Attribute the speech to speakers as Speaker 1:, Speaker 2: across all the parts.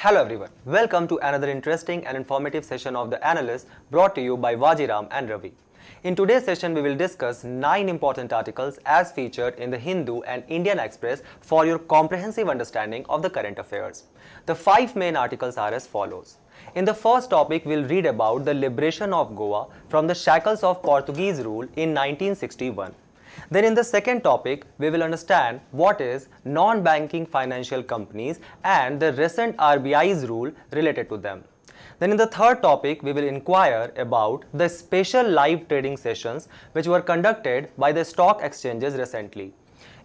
Speaker 1: Hello everyone, welcome to another interesting and informative session of the Analyst brought to you by Vajiram and Ravi. In today's session, we will discuss 9 important articles as featured in the Hindu and Indian Express for your comprehensive understanding of the current affairs. The 5 main articles are as follows. In the first topic, we'll read about the liberation of Goa from the shackles of Portuguese rule in 1961. Then in the second topic, we will understand what is non-banking financial companies and the recent RBI'S rule related to them. Then in the third topic, we will inquire about the special live trading sessions which were conducted by the stock exchanges recently.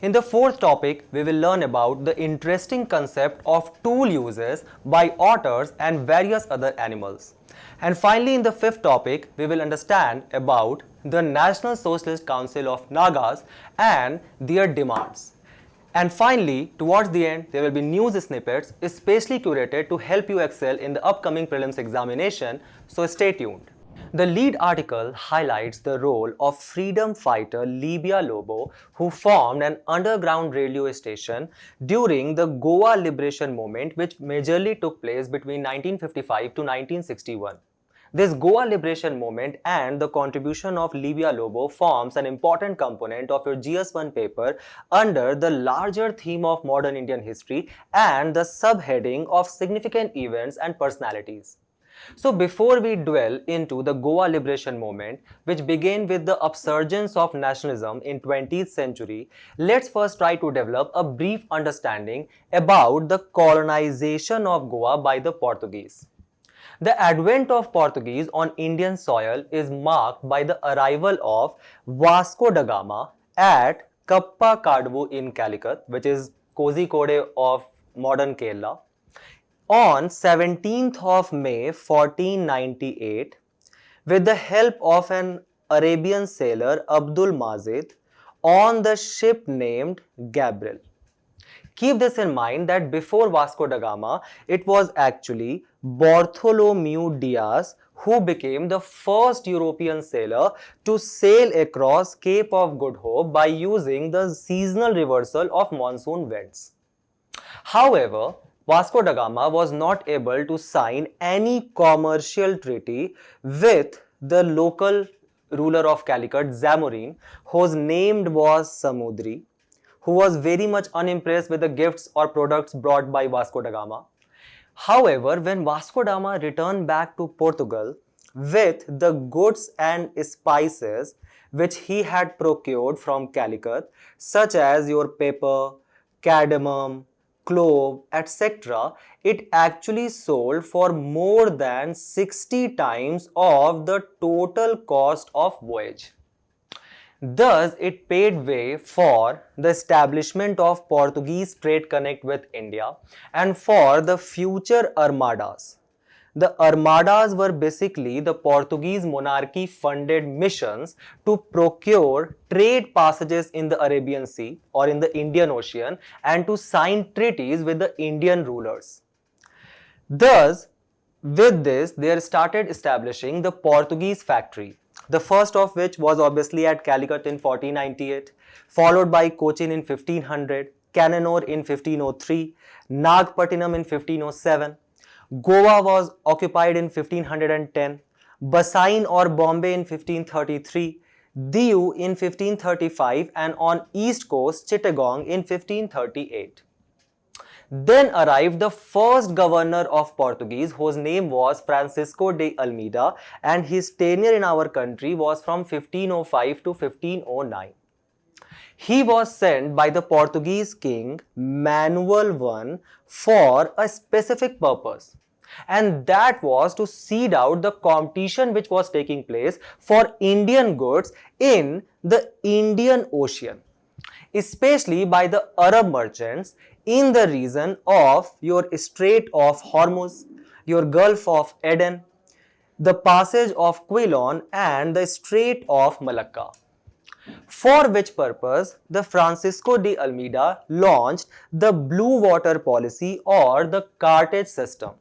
Speaker 1: In the fourth topic, we will learn about the interesting concept of tool uses by otters and various other animals. And finally, in the fifth topic, we will understand about the National Socialist Council of NAGAs and their demands. And finally, towards the end, there will be news snippets especially curated to help you excel in the upcoming prelims examination, so stay tuned. The lead article highlights the role of freedom fighter Libia Lobo, who formed an underground railway station during the Goa liberation movement, which majorly took place between 1955 to 1961. This Goa liberation movement and the contribution of Libia Lobo forms an important component of your GS1 paper under the larger theme of modern Indian history and the subheading of significant events and personalities. So before we dwell into the Goa liberation movement, which began with the upsurgence of nationalism in 20th century, let's first try to develop a brief understanding about the colonization of Goa by the Portuguese. The advent of Portuguese on Indian soil is marked by the arrival of Vasco da Gama at Kappa Kadvu in Calicut, which is Kozhikode of modern Kerala, on 17th of May 1498 with the help of an Arabian sailor Abdul Mazid on the ship named Gabriel. Keep this in mind that before Vasco da Gama, it was actually Bartholomew Diaz who became the first European sailor to sail across Cape of Good Hope by using the seasonal reversal of monsoon winds. However, Vasco da Gama was not able to sign any commercial treaty with the local ruler of Calicut, Zamorin, whose name was Samudri, who was very much unimpressed with the gifts or products brought by Vasco da Gama. However, when Vasco da Gama returned back to Portugal with the goods and spices which he had procured from Calicut, such as your pepper, cardamom, clove, etc., it actually sold for more than 60 times of the total cost of voyage. Thus, it paved way for the establishment of Portuguese trade connect with India and for the future armadas. The armadas were basically the Portuguese monarchy funded missions to procure trade passages in the Arabian Sea or in the Indian Ocean and to sign treaties with the Indian rulers. Thus, with this, they started establishing the Portuguese factory. The first of which was obviously at Calicut in 1498, followed by Cochin in 1500, Cananore in 1503, Nagpattinam in 1507, Goa was occupied in 1510, Basain or Bombay in 1533, Diu in 1535 and on east coast Chittagong in 1538. Then arrived the first governor of Portuguese, whose name was Francisco de Almeida, and his tenure in our country was from 1505 to 1509. He was sent by the Portuguese king Manuel I for a specific purpose, and that was to seed out the competition which was taking place for Indian goods in the Indian Ocean, especially by the Arab merchants in the region of your Strait of Hormuz, your Gulf of Aden, the passage of Quilon and the Strait of Malacca. For which purpose, the Francisco de Almeida launched the Blue Water Policy or the Cartage system,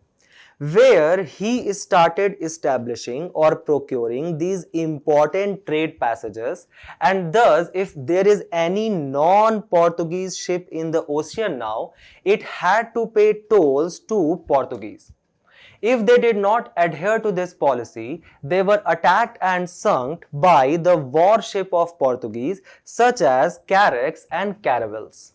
Speaker 1: where he started establishing or procuring these important trade passages, and thus if there is any non-Portuguese ship in the ocean now, it had to pay tolls to Portuguese. If they did not adhere to this policy, they were attacked and sunk by the warship of Portuguese such as carracks and caravels.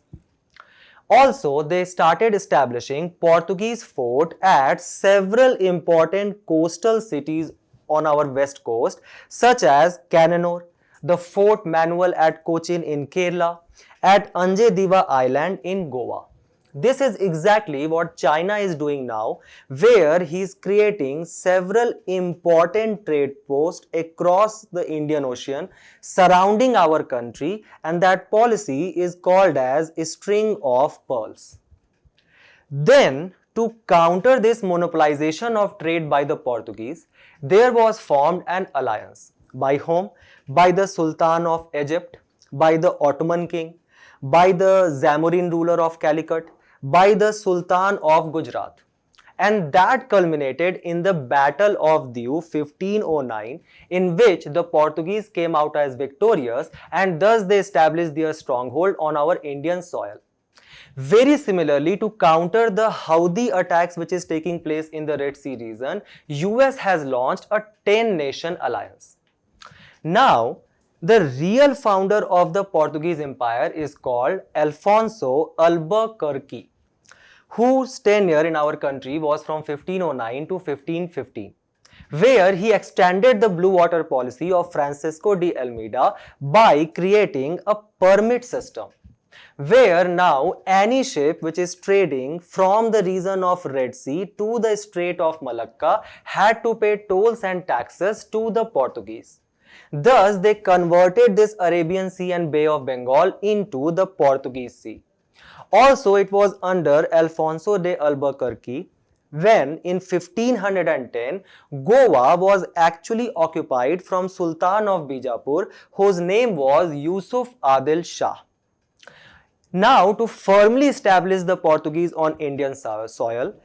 Speaker 1: Also, they started establishing Portuguese fort at several important coastal cities on our west coast such as Cananore, the Fort Manuel at Cochin in Kerala, at Anjediva Island in Goa. This is exactly what China is doing now, where he is creating several important trade posts across the Indian Ocean surrounding our country, and that policy is called as a string of pearls. Then, to counter this monopolization of trade by the Portuguese, there was formed an alliance. By whom? By the Sultan of Egypt, by the Ottoman king, by the Zamorin ruler of Calicut, by the Sultan of Gujarat. And that culminated in the Battle of Diu 1509, in which the Portuguese came out as victorious, and thus they established their stronghold on our Indian soil. Very similarly, to counter the Houthi attacks which is taking place in the Red Sea region, US has launched a 10-nation alliance. Now, the real founder of the Portuguese Empire is called Alfonso Albuquerque, whose tenure in our country was from 1509 to 1515, where he extended the blue water policy of Francisco de Almeida by creating a permit system, where now any ship which is trading from the region of Red Sea to the Strait of Malacca had to pay tolls and taxes to the Portuguese. Thus, they converted this Arabian Sea and Bay of Bengal into the Portuguese Sea. Also, it was under Alfonso de Albuquerque when in 1510, Goa was actually occupied from Sultan of Bijapur, whose name was Yusuf Adil Shah. Now, to firmly establish the Portuguese on Indian soil,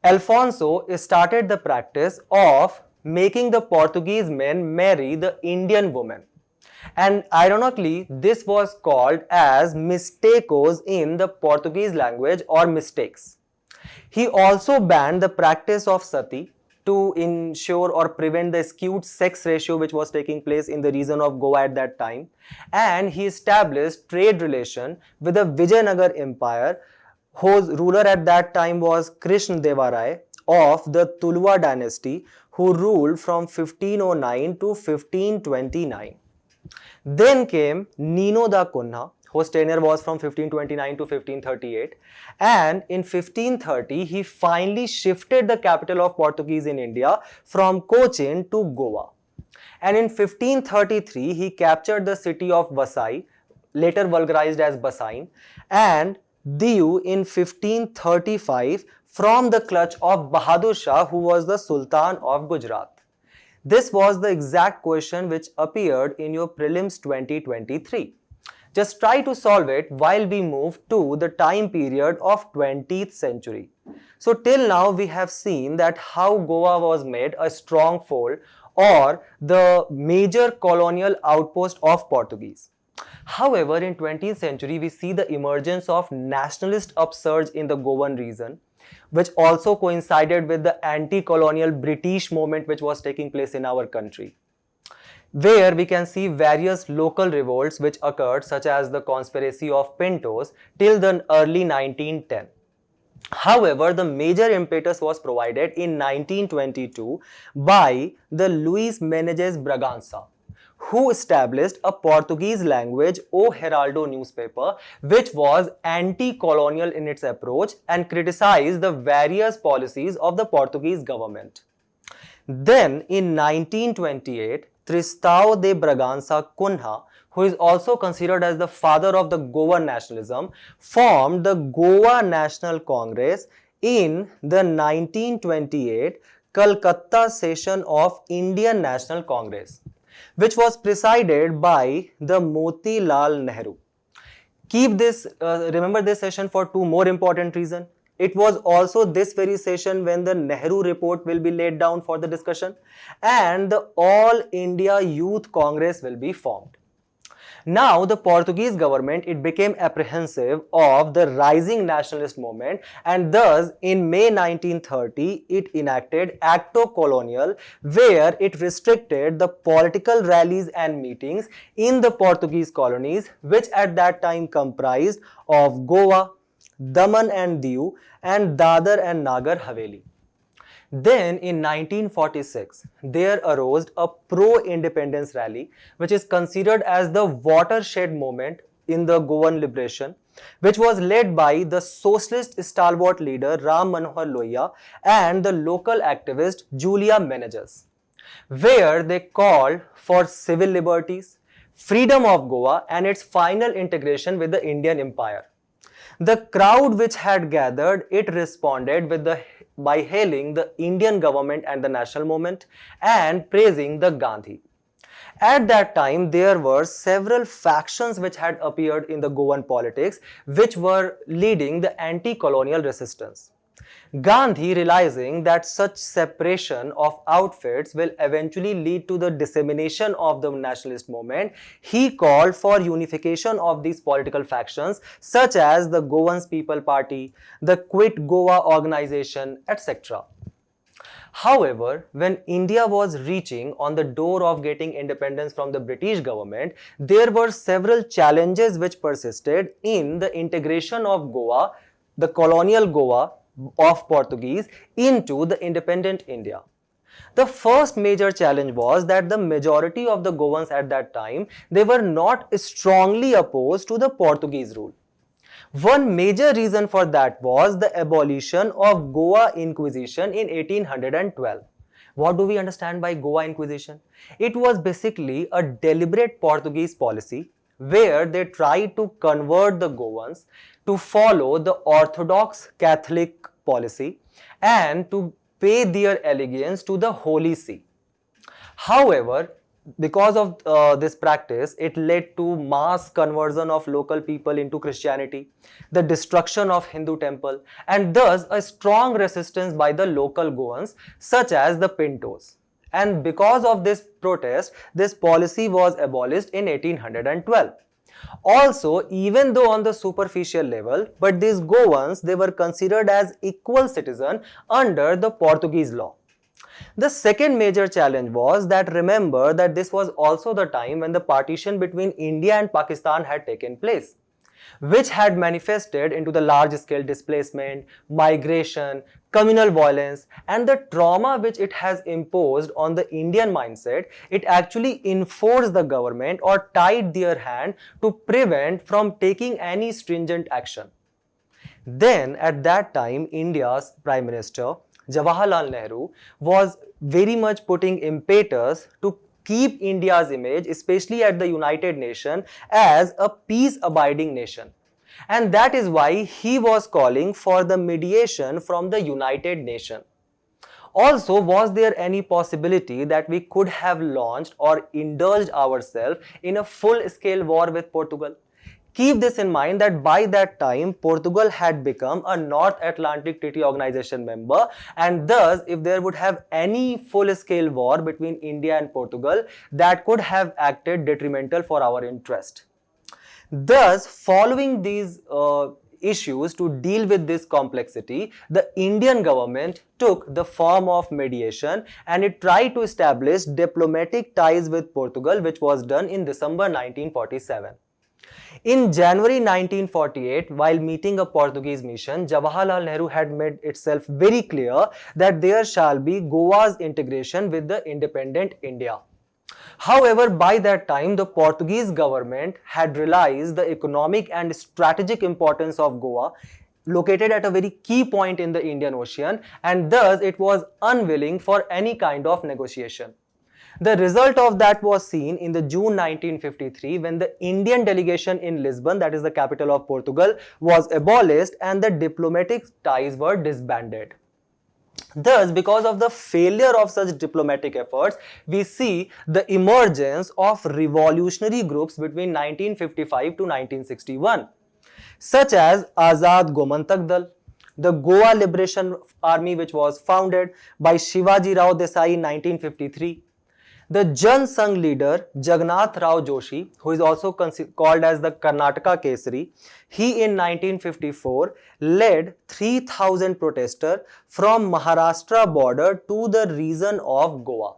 Speaker 1: Alfonso started the practice of making the Portuguese men marry the Indian women. And ironically, this was called as mistakos in the Portuguese language, or mistakes. He also banned the practice of sati to ensure or prevent the skewed sex ratio which was taking place in the region of Goa at that time. And he established trade relation with the Vijayanagar Empire, whose ruler at that time was Krishna Deva Rai of the Tuluva dynasty, who ruled from 1509 to 1529. Then came Nino da Cunha, whose tenure was from 1529 to 1538, and in 1530 he finally shifted the capital of Portuguese in India from Cochin to Goa. And in 1533 he captured the city of Vasai, later vulgarized as Basain, and Diu in 1535 from the clutch of Bahadur Shah, who was the Sultan of Gujarat. This was the exact question which appeared in your prelims 2023. Just try to solve it while we move to the time period of 20th century. So till now we have seen that how Goa was made a stronghold or the major colonial outpost of Portuguese. However, in 20th century we see the emergence of nationalist upsurge in the Goan region, which also coincided with the anti-colonial British movement which was taking place in our country, where we can see various local revolts which occurred, such as the conspiracy of Pintos till the early 1910. However, the major impetus was provided in 1922 by the Luis Meneses Bragança, who established a Portuguese language O Heraldo newspaper, which was anti-colonial in its approach and criticized the various policies of the Portuguese government. Then in 1928, Tristão de Bragança Cunha, who is also considered as the father of the Goa nationalism, formed the Goa National Congress in the 1928 Calcutta session of Indian National Congress, which was presided by the Motilal Nehru. Remember this session for two more important reasons. It was also this very session when the Nehru report will be laid down for the discussion and the All India Youth Congress will be formed. Now the Portuguese government, it became apprehensive of the rising nationalist movement, and thus in May 1930 it enacted Acto Colonial, where it restricted the political rallies and meetings in the Portuguese colonies, which at that time comprised of Goa, Daman and Diu, and Dadar and Nagar Haveli. Then in 1946, there arose a pro-independence rally, which is considered as the watershed moment in the Goan liberation, which was led by the socialist stalwart leader Ram Manohar Lohiya and the local activist Julia Menegas, where they called for civil liberties, freedom of Goa and its final integration with the Indian Empire. The crowd which had gathered, it responded by hailing the Indian government and the national movement and praising the Gandhi. At that time, there were several factions which had appeared in the Goan politics, which were leading the anti-colonial resistance. Gandhi, realizing that such separation of outfits will eventually lead to the dissemination of the nationalist movement, he called for unification of these political factions such as the Goans People Party, the Quit Goa organization, etc. However, when India was reaching on the door of getting independence from the British government, there were several challenges which persisted in the integration of Goa, the colonial Goa of Portuguese, into the independent India. The first major challenge was that the majority of the Goans at that time, they were not strongly opposed to the Portuguese rule. One major reason for that was the abolition of Goa Inquisition in 1812. What do we understand by Goa Inquisition? It was basically a deliberate Portuguese policy where they tried to convert the Goans to follow the Orthodox Catholic policy and to pay their allegiance to the Holy See. However, because of this practice, it led to mass conversion of local people into Christianity, the destruction of Hindu temple, and thus a strong resistance by the local Goans such as the Pintos. And because of this protest, this policy was abolished in 1812. Also, even though on the superficial level, but these Goans, they were considered as equal citizens under the Portuguese law. The second major challenge was that, remember that this was also the time when the partition between India and Pakistan had taken place, which had manifested into the large-scale displacement, migration, communal violence, and the trauma which it has imposed on the Indian mindset. It actually enforced the government or tied their hand to prevent from taking any stringent action. Then at that time, India's Prime Minister Jawaharlal Nehru was very much putting impetus to keep India's image, especially at the United Nations, as a peace-abiding nation. And that is why he was calling for the mediation from the United Nations. Also, was there any possibility that we could have launched or indulged ourselves in a full-scale war with Portugal? Keep this in mind that by that time, Portugal had become a North Atlantic Treaty Organization member, and thus if there would have any full-scale war between India and Portugal, that could have acted detrimental for our interest. Thus, following these issues to deal with this complexity, the Indian government took the form of mediation and it tried to establish diplomatic ties with Portugal, which was done in December 1947. In January 1948, while meeting a Portuguese mission, Jawaharlal Nehru had made itself very clear that there shall be Goa's integration with the independent India. However, by that time, the Portuguese government had realized the economic and strategic importance of Goa, located at a very key point in the Indian Ocean, and thus it was unwilling for any kind of negotiation. The result of that was seen in the June 1953 when the Indian delegation in Lisbon, that is the capital of Portugal, was abolished and the diplomatic ties were disbanded. Thus, because of the failure of such diplomatic efforts, we see the emergence of revolutionary groups between 1955 to 1961, such as Azad Gomantak Dal, the Goa Liberation Army, which was founded by Shivaji Rao Desai in 1953. The Jan Sangh leader Jagannath Rao Joshi, who is also called as the Karnataka Kesari, he in 1954 led 3,000 protesters from Maharashtra border to the region of Goa,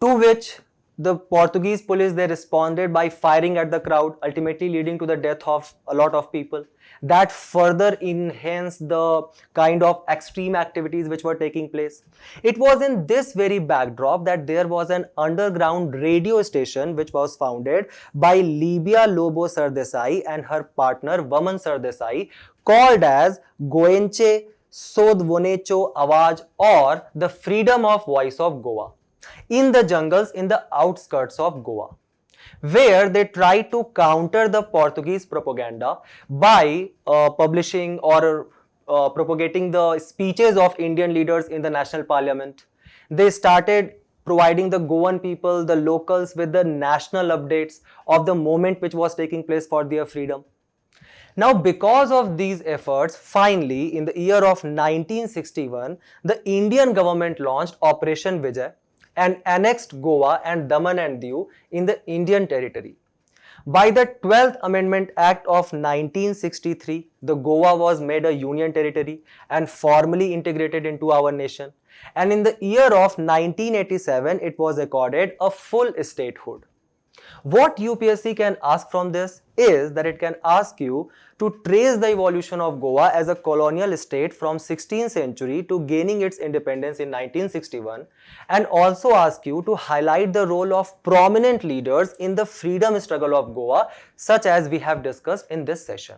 Speaker 1: to which the Portuguese police, they responded by firing at the crowd, ultimately leading to the death of a lot of people. That further enhanced the kind of extreme activities which were taking place. It was in this very backdrop that there was an underground radio station which was founded by Libya Lobo Sardesai and her partner Vaman Sardesai, called as Goenche Sodvonecho Awaj, or the Freedom of Voice of Goa, in the jungles in the outskirts of Goa, where they tried to counter the Portuguese propaganda by publishing or propagating the speeches of Indian leaders in the national parliament. They started providing the Goan people, the locals, with the national updates of the moment which was taking place for their freedom. Now, because of these efforts, finally, in the year of 1961, the Indian government launched Operation Vijay and annexed Goa and Daman and Diu in the Indian territory. By the 12th Amendment Act of 1963, the Goa was made a union territory and formally integrated into our nation. And in the year of 1987, it was accorded a full statehood. What UPSC can ask from this is that it can ask you to trace the evolution of Goa as a colonial state from 16th century to gaining its independence in 1961, and also ask you to highlight the role of prominent leaders in the freedom struggle of Goa, such as we have discussed in this session.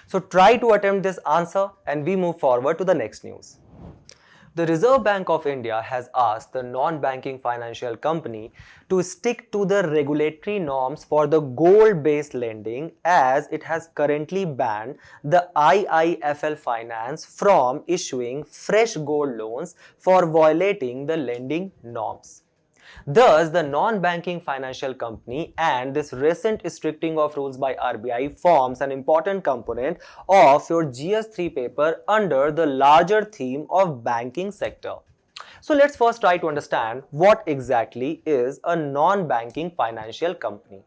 Speaker 1: So try to attempt this answer and we move forward to the next news. The Reserve Bank of India has asked the non-banking financial company to stick to the regulatory norms for the gold-based lending, as it has currently banned the IIFL Finance from issuing fresh gold loans for violating the lending norms. Thus, the non-banking financial company and this recent stricting of rules by RBI forms an important component of your GS3 paper under the larger theme of banking sector. So let's first try to understand what exactly is a non-banking financial company.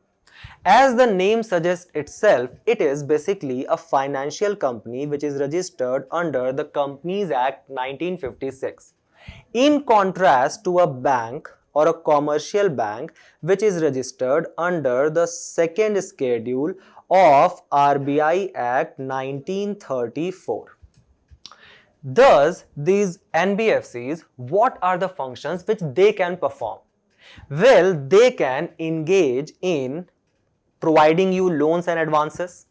Speaker 1: As the name suggests itself, it is basically a financial company which is registered under the Companies Act 1956. In contrast to a bank or a commercial bank which is registered under the second schedule of RBI Act 1934. Thus, these NBFCs, what are the functions which they can perform? Well, they can engage in providing you loans and advances.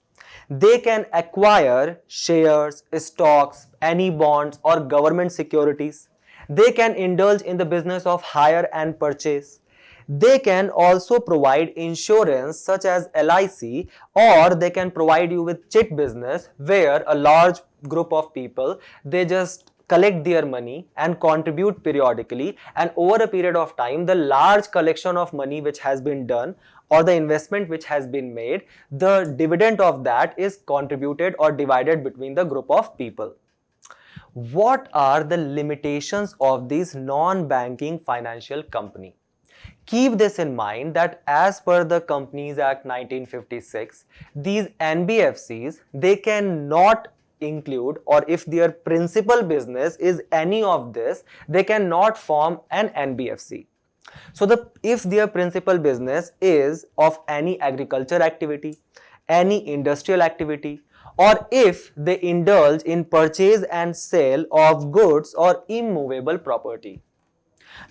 Speaker 1: They can acquire shares, stocks, any bonds or government securities. They can indulge in the business of hire and purchase. They can also provide insurance such as LIC, or they can provide you with chit business, where a large group of people, they just collect their money and contribute periodically, and over a period of time, the large collection of money which has been done or the investment which has been made, the dividend of that is contributed or divided between the group of people. What are the limitations of these non-banking financial company? Keep this in mind that as per the Companies Act 1956, these NBFCs, they cannot include, or if their principal business is any of this, they cannot form an NBFC. So if their principal business is of any agriculture activity, any industrial activity, or if they indulge in purchase and sale of goods or immovable property.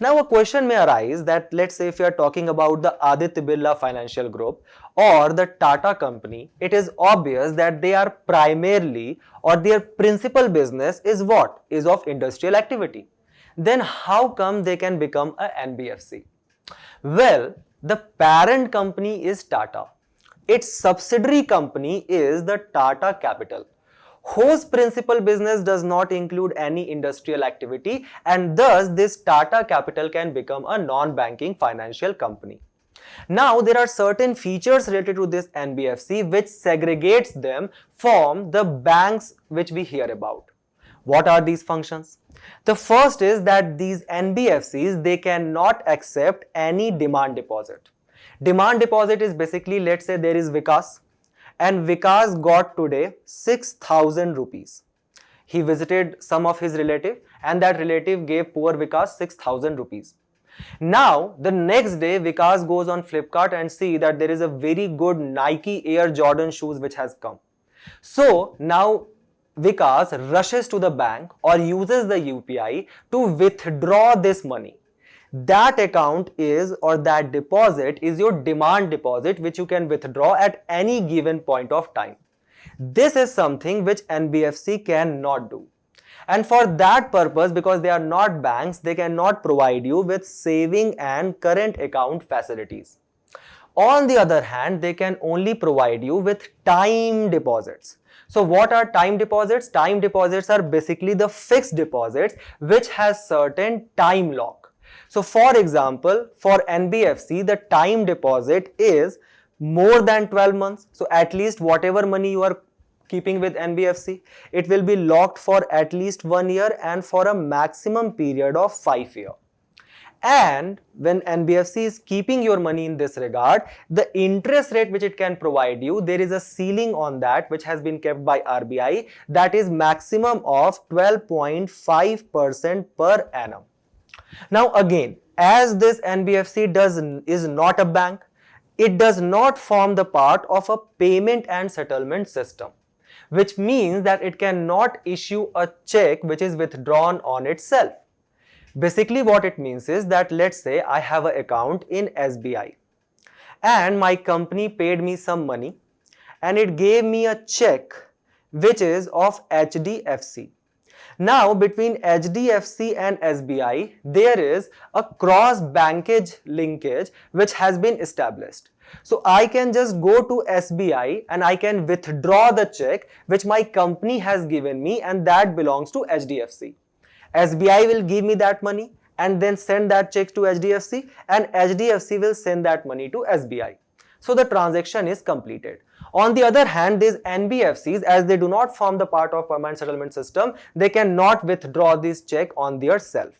Speaker 1: Now a question may arise that, let's say if you are talking about the Aditya Birla Financial Group or the Tata company, it is obvious that they are primarily, or their principal business is what? Is of industrial activity. Then how come they can become a NBFC? Well, the parent company is Tata. Its subsidiary company is the Tata Capital, whose principal business does not include any industrial activity, and thus this Tata Capital can become a non-banking financial company. Now, there are certain features related to this NBFC which segregates them from the banks which we hear about. What are these functions? The first is that these NBFCs, they cannot accept any demand deposit. Demand deposit is basically, let's say there is Vikas, and Vikas got today 6,000 rupees. He visited some of his relative and that relative gave poor Vikas 6,000 rupees. Now, the next day, Vikas goes on Flipkart and see that there is a very good Nike Air Jordan shoes which has come. So, now Vikas rushes to the bank or uses the UPI to withdraw this money. That account is, or that deposit is your demand deposit which you can withdraw at any given point of time. This is something which NBFC cannot do. And for that purpose, because they are not banks, they cannot provide you with saving and current account facilities. On the other hand, they can only provide you with time deposits. So what are time deposits? Time deposits are basically the fixed deposits which has certain time lock. So for example, for NBFC, the time deposit is more than 12 months. So at least whatever money you are keeping with NBFC, it will be locked for at least 1 year and for a maximum period of 5 years. And when NBFC is keeping your money in this regard, the interest rate which it can provide you, there is a ceiling on that which has been kept by RBI, that is maximum of 12.5% per annum. Now again, as this NBFC is not a bank, it does not form the part of a payment and settlement system, which means that it cannot issue a check which is withdrawn on itself. Basically what it means is that, let's say I have an account in SBI and my company paid me some money and it gave me a check which is of HDFC. Now between HDFC and SBI, there is a cross bankage linkage which has been established. So I can just go to SBI and I can withdraw the check which my company has given me and that belongs to HDFC. SBI will give me that money and then send that check to HDFC and HDFC will send that money to SBI. So the transaction is completed. On the other hand, these NBFCs, as they do not form the part of permanent settlement system, they cannot withdraw this check on their self.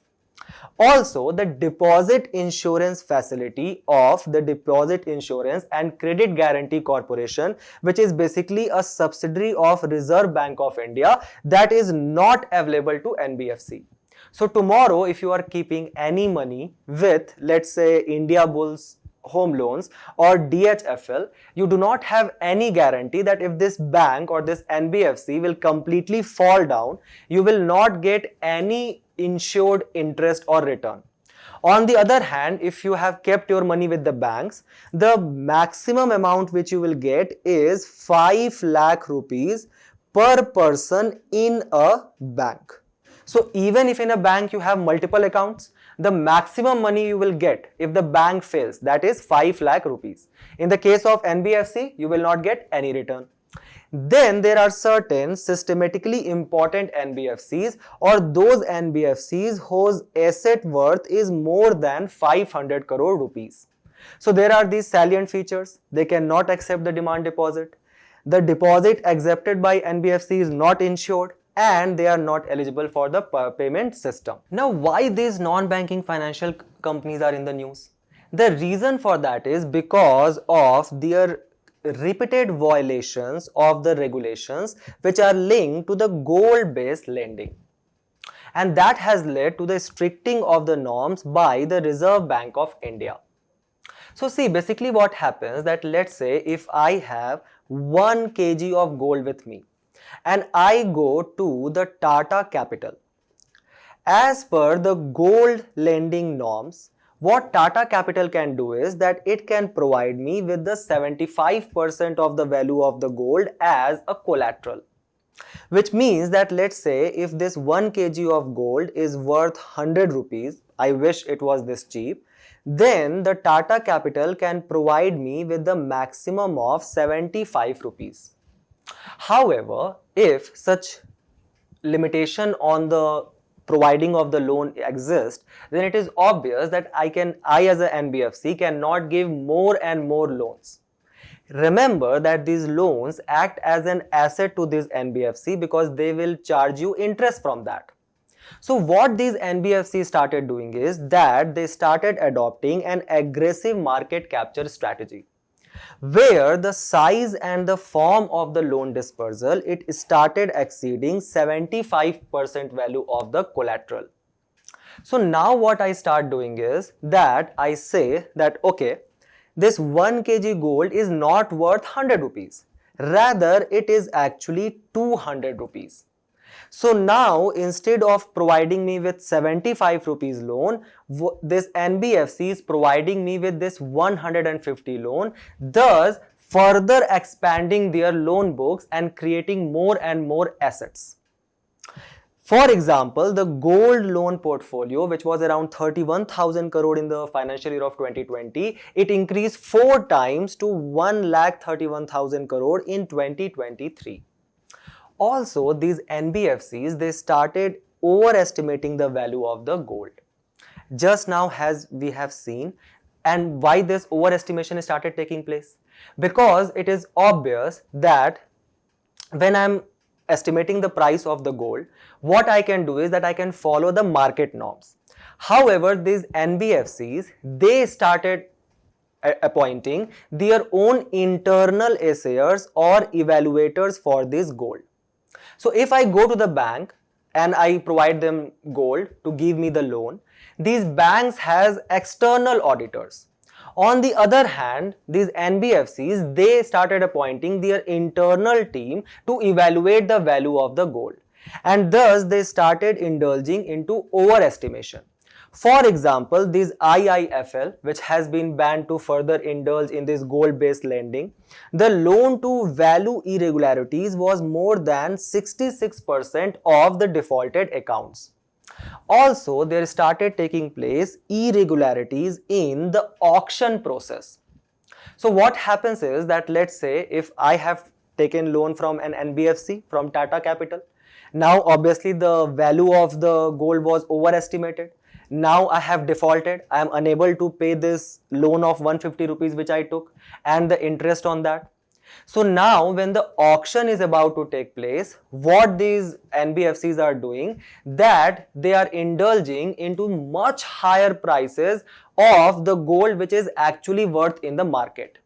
Speaker 1: Also, the deposit insurance facility of the Deposit Insurance and Credit Guarantee Corporation, which is basically a subsidiary of Reserve Bank of India, that is not available to NBFC. So tomorrow, if you are keeping any money with, let's say, India Bulls Home Loans or DHFL, you do not have any guarantee that if this bank or this NBFC will completely fall down, you will not get any insured interest or return. On the other hand, if you have kept your money with the banks, the maximum amount which you will get is 5 lakh rupees per person in a bank. So even if in a bank you have multiple accounts, the maximum money you will get if the bank fails, that is 5 lakh rupees. In the case of NBFC, you will not get any return. Then there are certain systematically important NBFCs or those NBFCs whose asset worth is more than 500 crore rupees. So there are these salient features. They cannot accept the demand deposit. The deposit accepted by NBFC is not insured and they are not eligible for the payment system. Now, why these non-banking financial companies are in the news? The reason for that is because of their repeated violations of the regulations which are linked to the gold-based lending. And that has led to the stricting of the norms by the Reserve Bank of India. So see, basically what happens that, let's say if I have 1 kg of gold with me and I go to the Tata Capital. As per the gold lending norms, what Tata Capital can do is that it can provide me with the 75% of the value of the gold as a collateral. Which means that, let's say if this 1 kg of gold is worth 100 rupees, I wish it was this cheap, then the Tata Capital can provide me with the maximum of 75 rupees. However, if such limitation on the providing of the loan exists, then it is obvious that I as a NBFC cannot give more and more loans. Remember that these loans act as an asset to this NBFC because they will charge you interest from that. So what these NBFCs started doing is that they started adopting an aggressive market capture strategy, where the size and the form of the loan dispersal, it started exceeding 75% value of the collateral. So now what I start doing is that I say that okay, this 1 kg gold is not worth 100 rupees. Rather, it is actually 200 rupees. So now instead of providing me with 75 rupees loan, this NBFC is providing me with this 150 loan, thus further expanding their loan books and creating more and more assets. For example, the gold loan portfolio, which was around 31,000 crore in the financial year of 2020, it increased 4 times to 1,31,000 crore in 2023. Also, these NBFCs, they started overestimating the value of the gold. Just now, as we have seen, and why this overestimation started taking place? Because it is obvious that when I'm estimating the price of the gold, what I can do is that I can follow the market norms. However, these NBFCs, they started appointing their own internal assessors or evaluators for this gold. So if I go to the bank and I provide them gold to give me the loan, these banks has external auditors. On the other hand, these NBFCs, they started appointing their internal team to evaluate the value of the gold, and thus they started indulging into overestimation. For example, this IIFL, which has been banned to further indulge in this gold-based lending, the loan to value irregularities was more than 66% of the defaulted accounts. Also, there started taking place irregularities in the auction process. So what happens is that, let's say if I have taken loan from an NBFC, from Tata Capital, now obviously the value of the gold was overestimated. Now I have defaulted, I am unable to pay this loan of 150 rupees which I took and the interest on that. So now when the auction is about to take place, what these NBFCs are doing, that they are indulging into much higher prices of the gold which is actually worth in the market.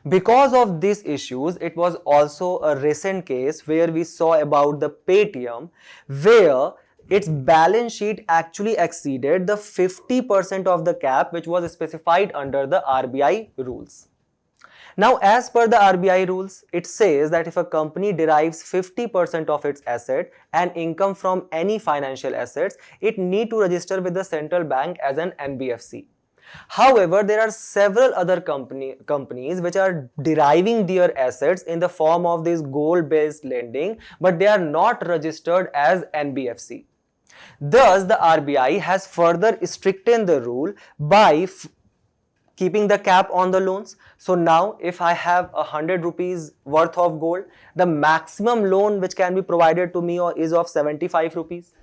Speaker 1: Because of these issues, it was also a recent case where we saw about the Paytm, where its balance sheet actually exceeded the 50% of the cap which was specified under the RBI rules. Now, as per the RBI rules, it says that if a company derives 50% of its asset and income from any financial assets, it need to register with the central bank as an NBFC. However, there are several other companies which are deriving their assets in the form of this gold-based lending, but they are not registered as NBFC. Thus, the RBI has further strictened the rule by keeping the cap on the loans. So now if I have 100 rupees worth of gold, the maximum loan which can be provided to me is of 75 rupees.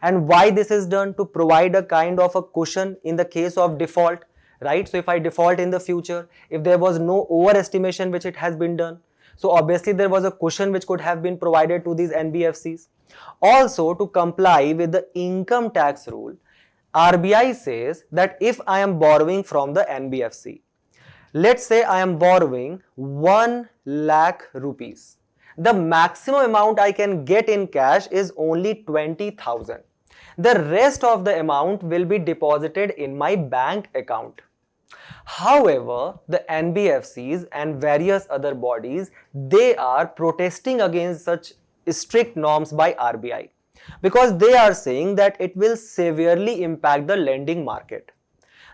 Speaker 1: And why this is done? To provide a kind of a cushion in the case of default, right? So if I default in the future, if there was no overestimation which it has been done, so obviously there was a cushion which could have been provided to these NBFCs. Also, to comply with the income tax rule, RBI says that if I am borrowing from the NBFC, let's say I am borrowing 1 lakh rupees. The maximum amount I can get in cash is only 20,000. The rest of the amount will be deposited in my bank account. However, the NBFCs and various other bodies, they are protesting against such strict norms by RBI, because they are saying that it will severely impact the lending market.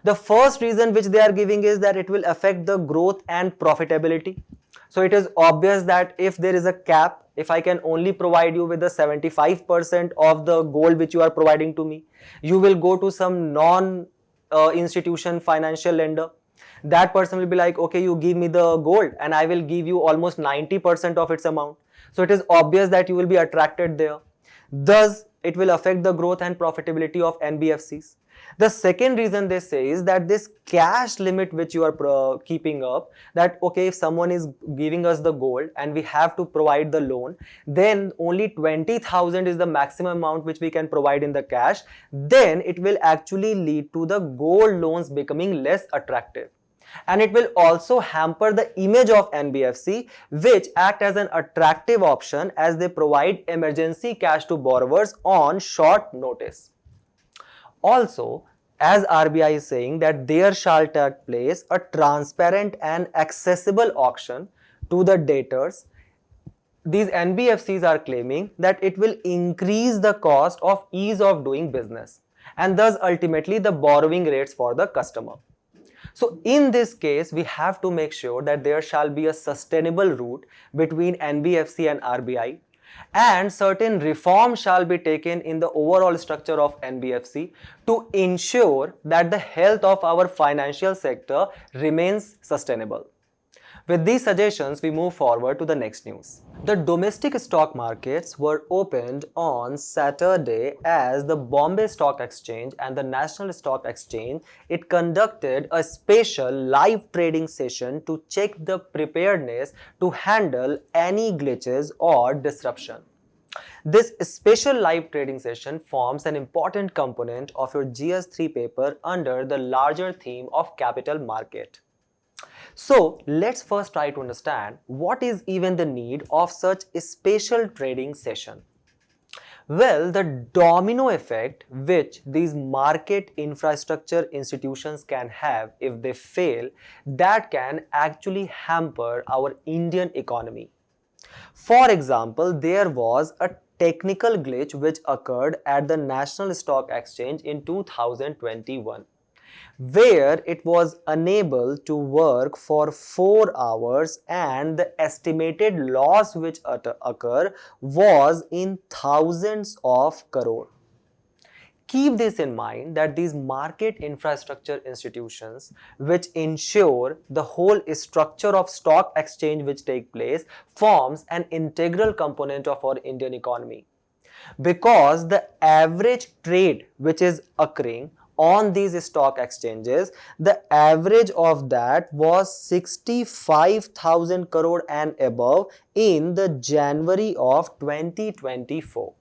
Speaker 1: The first reason which they are giving is that it will affect the growth and profitability. So it is obvious that if there is a cap, if I can only provide you with the 75% of the gold which you are providing to me, you will go to some non-institution financial lender. That person will be like, okay, you give me the gold and I will give you almost 90% of its amount. So it is obvious that you will be attracted there. Thus, it will affect the growth and profitability of NBFCs. The second reason they say is that this cash limit which you are keeping up, that okay, if someone is giving us the gold and we have to provide the loan, then only 20,000 is the maximum amount which we can provide in the cash, then it will actually lead to the gold loans becoming less attractive. And it will also hamper the image of NBFC, which act as an attractive option as they provide emergency cash to borrowers on short notice. Also, as RBI is saying that there shall take place a transparent and accessible auction to the debtors, these NBFCs are claiming that it will increase the cost of ease of doing business and thus ultimately the borrowing rates for the customer. So in this case, we have to make sure that there shall be a sustainable route between NBFC and RBI, and certain reforms shall be taken in the overall structure of NBFC to ensure that the health of our financial sector remains sustainable. With these suggestions, we move forward to the next news. The domestic stock markets were opened on Saturday as the Bombay Stock Exchange and the National Stock Exchange, it conducted a special live trading session to check the preparedness to handle any glitches or disruption. This special live trading session forms an important component of your GS3 paper under the larger theme of capital market. So let's first try to understand what is even the need of such a special trading session. Well, the domino effect which these market infrastructure institutions can have if they fail, that can actually hamper our Indian economy. For example, there was a technical glitch which occurred at the National Stock Exchange in 2021. Where it was unable to work for 4 hours and the estimated loss which occurred was in thousands of crore. Keep this in mind that these market infrastructure institutions which ensure the whole structure of stock exchange which take place forms an integral component of our Indian economy. Because the average trade which is occurring on these stock exchanges, the average of that was 65,000 crore and above in the January of 2024.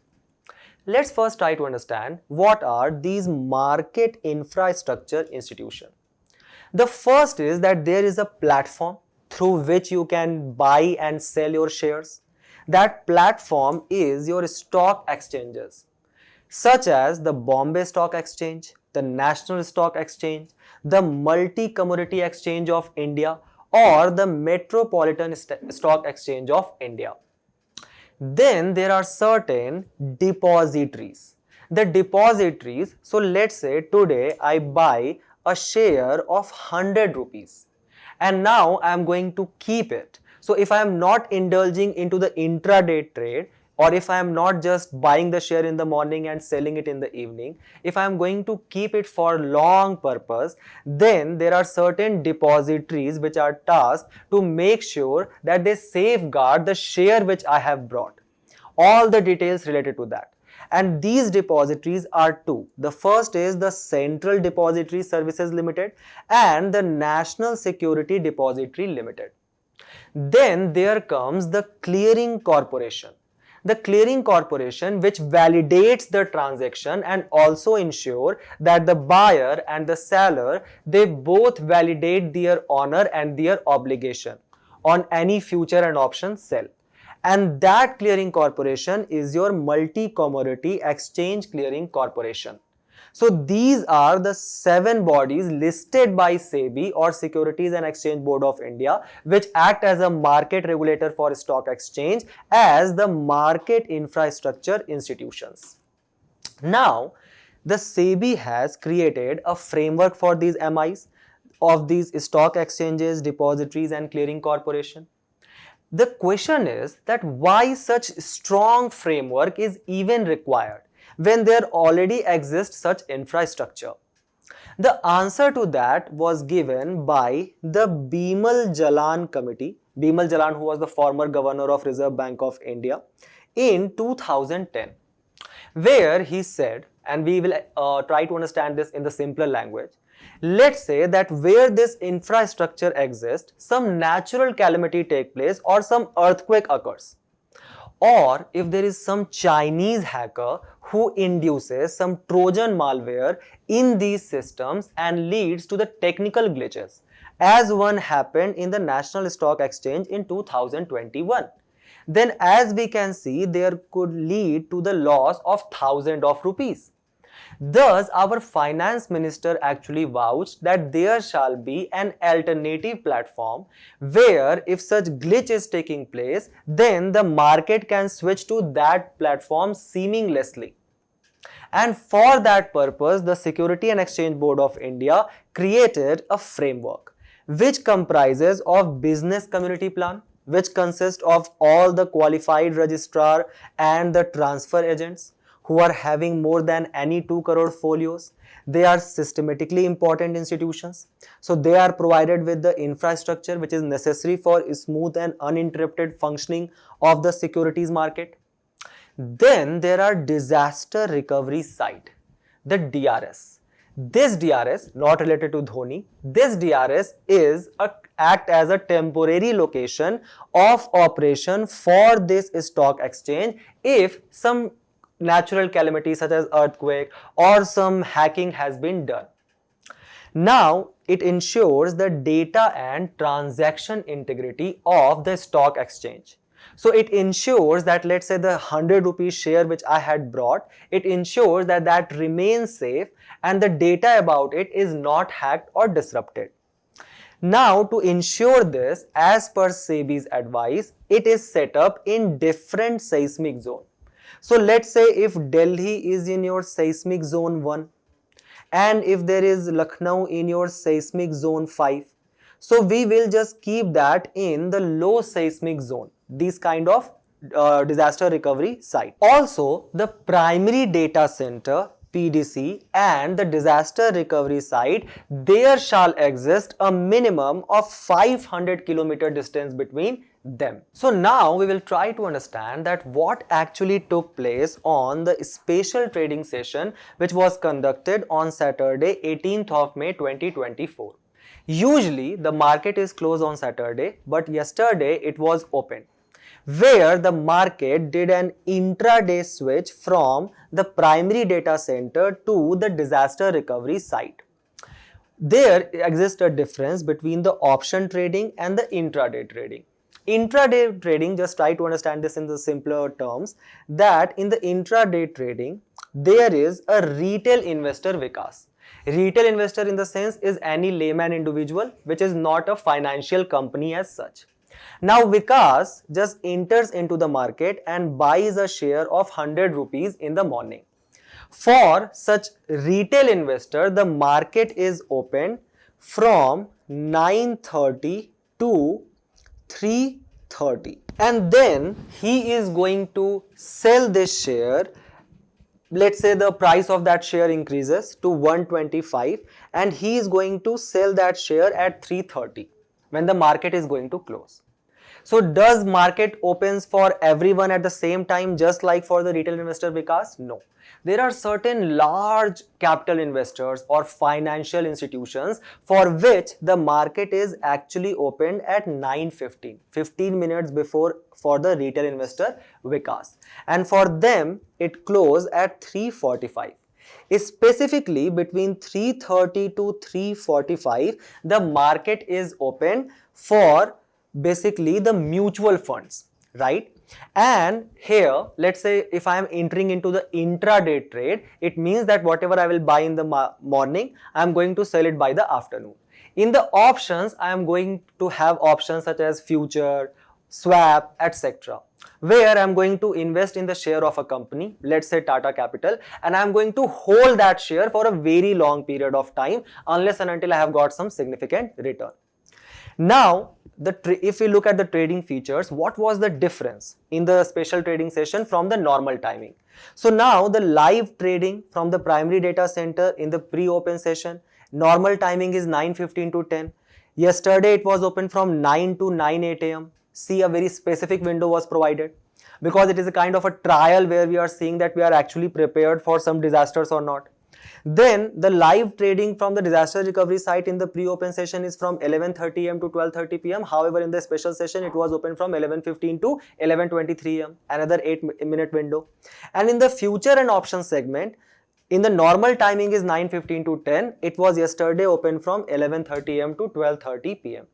Speaker 1: Let's first try to understand what are these market infrastructure institutions. The first is that there is a platform through which you can buy and sell your shares. That platform is your stock exchanges, such as the Bombay Stock Exchange, the National Stock Exchange, the Multi-Commodity Exchange of India, or the Metropolitan Stock Exchange of India. Then there are certain depositories. The depositories, so let's say today I buy a share of 100 rupees and now I am going to keep it. So if I am not indulging into the intraday trade, or if I am not just buying the share in the morning and selling it in the evening, if I am going to keep it for long purpose, then there are certain depositories which are tasked to make sure that they safeguard the share which I have brought. All the details related to that. And these depositories are two. The first is the Central Depository Services Limited and the National Security Depository Limited. Then there comes the Clearing Corporation. The clearing corporation which validates the transaction and also ensure that the buyer and the seller, they both validate their honor and their obligation on any future and option sell. And that clearing corporation is your Multi-Commodity Exchange Clearing Corporation. So these are the 7 bodies listed by SEBI or Securities and Exchange Board of India, which act as a market regulator for stock exchange as the market infrastructure institutions. Now, the SEBI has created a framework for these MIs of these stock exchanges, depositories and clearing corporation. The question is that why such strong framework is even required when there already exists such infrastructure? The answer to that was given by the Bimal Jalan Committee, Bimal Jalan, who was the former governor of Reserve Bank of India, in 2010. where he said, and we will try to understand this in the simpler language. Let's say that where this infrastructure exists, some natural calamity take place or some earthquake occurs. Or if there is some Chinese hacker who induces some Trojan malware in these systems and leads to the technical glitches, as one happened in the National Stock Exchange in 2021. Then as we can see, there could lead to the loss of thousands of rupees. Thus, our finance minister actually vouched that there shall be an alternative platform where if such glitch is taking place, then the market can switch to that platform seamlessly. And for that purpose, the Security and Exchange Board of India created a framework which comprises of business community plan, which consists of all the qualified registrar and the transfer agents who are having more than any 2 crore folios. They are systematically important institutions. So they are provided with the infrastructure which is necessary for smooth and uninterrupted functioning of the securities market. Then there are disaster recovery site, the DRS. This DRS, not related to Dhoni, this DRS act as a temporary location of operation for this stock exchange if some natural calamity such as earthquake or some hacking has been done. Now, it ensures the data and transaction integrity of the stock exchange. So it ensures that, let's say, the 100 rupees share which I had brought, it ensures that that remains safe and the data about it is not hacked or disrupted. Now, to ensure this, as per SEBI's advice, it is set up in different seismic zones. So let's say if Delhi is in your seismic zone 1 and if there is Lucknow in your seismic zone 5, so we will just keep that in the low seismic zone, these kind of disaster recovery site. Also, the primary data center PDC and the disaster recovery site, there shall exist a minimum of 500 kilometer distance between them. So now we will try to understand that what actually took place on the special trading session which was conducted on Saturday 18th of May 2024. Usually the market is closed on Saturday, but yesterday it was open, where the market did an intraday switch from the primary data center to the disaster recovery site. There exists a difference between the option trading and the intraday trading. Intraday trading, just try to understand this in the simpler terms, that in the intraday trading, there is a retail investor Vikas. Retail investor in the sense is any layman individual which is not a financial company as such. Now Vikas just enters into the market and buys a share of 100 rupees in the morning. For such retail investor, the market is open from 9:30 to 3:30 and then he is going to sell this share. Let's say the price of that share increases to 125 and he is going to sell that share at 3:30 when the market is going to close. So does market opens for everyone at the same time just like for the retail investor Vikas? No. There are certain large capital investors or financial institutions for which the market is actually opened at 9:15, 15 minutes before for the retail investor Vikas, and for them it closed at 3:45. Specifically between 3:30 to 3:45 the market is open for basically the mutual funds, right? And here, let's say if I am entering into the intraday trade, it means that whatever I will buy in the morning, I am going to sell it by the afternoon. In the options, I am going to have options such as future, swap, etc., where I am going to invest in the share of a company, let's say Tata Capital, and I am going to hold that share for a very long period of time unless and until I have got some significant return. Now, if we look at the trading features, what was the difference in the special trading session from the normal timing? So now the live trading from the primary data center in the pre-open session, normal timing is 9:15 to 10. Yesterday it was open from 9 to 9:08 am. See, a very specific window was provided. because it is a kind of a trial where we are seeing that we are actually prepared for some disasters or not. Then the live trading from the disaster recovery site in the pre-open session is from 11:30 am to 12:30 pm. However, in the special session, it was open from 11:15 to 11:23 am, another 8-minute window. And in the future and options segment, in the normal timing is 9:15 to 10. It was yesterday open from 11:30 am to 12:30 pm.